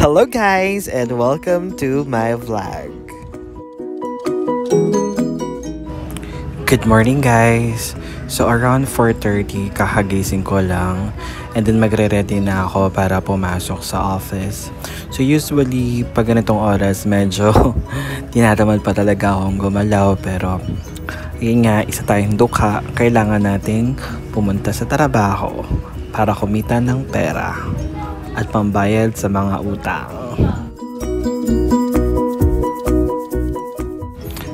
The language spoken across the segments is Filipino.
Hello guys and welcome to my vlog. Good morning guys. So around 4:30 kakagising ko lang and then magre-ready na ako para pumasok sa office. So usually pag ganitong oras medyo tinatamad pa talaga akong gumalaw, pero yun nga, isa tayong dukha, kailangan nating pumunta sa trabaho para kumita ng pera at pambayad sa mga utang.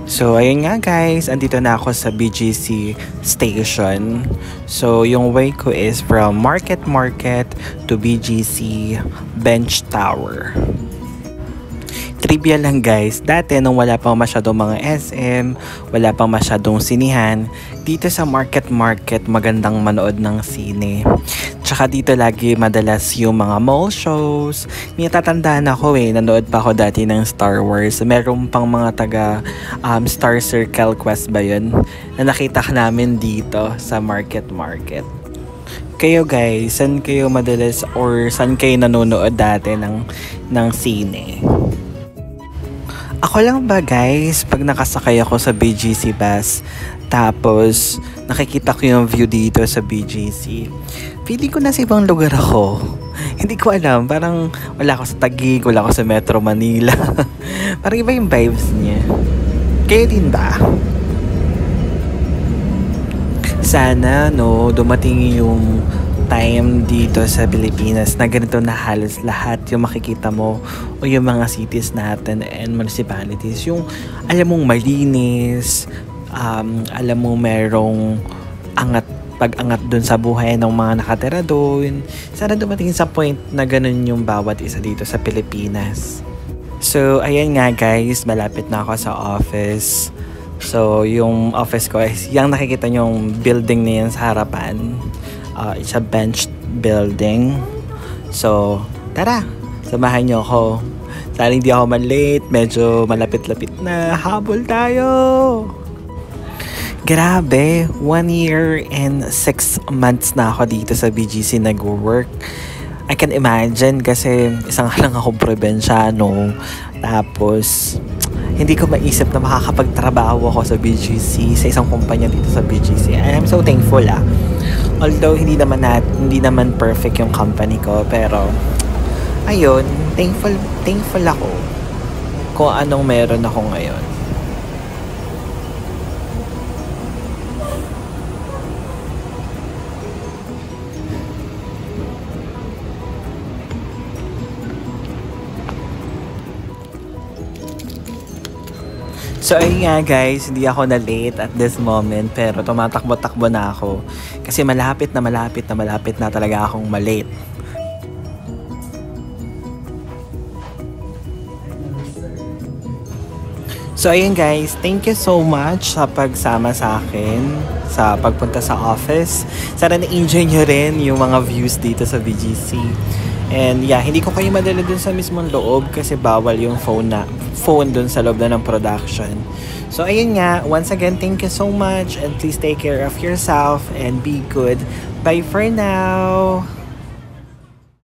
So, ayun nga guys, andito na ako sa BGC station. So, yung way ko is from Market to BGC Bench Tower. Trivia lang guys, dati nung wala pang masyadong mga SM, wala pang masyadong sinihan, dito sa Market magandang manood ng sine. Tsaka dito lagi madalas yung mga mall shows. May natatandaan ako nanood pa ako dati ng Star Wars. Meron pang mga taga Star Circle Quest ba yun, na nakita namin dito sa Market. Kayo guys, saan kayo madalas or saan kayo nanonood dati ng sine? Ako lang ba guys, pag nakasakay ako sa BGC bus, tapos nakikita ko yung view dito sa BGC, feeling ko nasa ibang lugar ako. Hindi ko alam, parang wala ako sa Taguig, wala ako sa Metro Manila. Parang iba yung vibes niya. Kayo din ba? Sana dumating yung time dito sa Pilipinas na ganito na halos lahat yung makikita mo o yung mga cities natin and municipalities, yung alam mong malinis, alam mong merong pag-angat dun sa buhay ng mga nakatira dun. Sana dumating sa point na ganun yung bawat isa dito sa Pilipinas. So ayan nga guys, malapit na ako sa office. So yung office ko is yung nakikita nyo yung building na yan sa harapan. It's a bench building. So, tara, samahan nyo ako. Sana hindi ako malate, medyo malapit-lapit na. Habol tayo! Grabe, 1 year and 6 months na ako dito sa BGC nag-work. I can imagine kasi isang lang akong probinsyano. Tapos, hindi ko maisip na makakapagtrabaho ako sa BGC, sa isang kumpanya dito sa BGC. And I'm so thankful Although hindi naman perfect yung company ko, pero ayun, thankful ako kung anong meron ako ngayon. So ayun nga guys, hindi ako na late at this moment, pero tumatakbo-takbo na ako kasi malapit na talaga akong malate. So ayun guys, thank you so much sa pagsama sa akin sa pagpunta sa office. Sana na-enjoy nyo rin yung mga views dito sa BGC. And yeah, hindi ko kayo madala dun sa mismong loob kasi bawal yung phone dun sa loob na ng production. So ayun nga, once again, thank you so much and please take care of yourself and be good. Bye for now!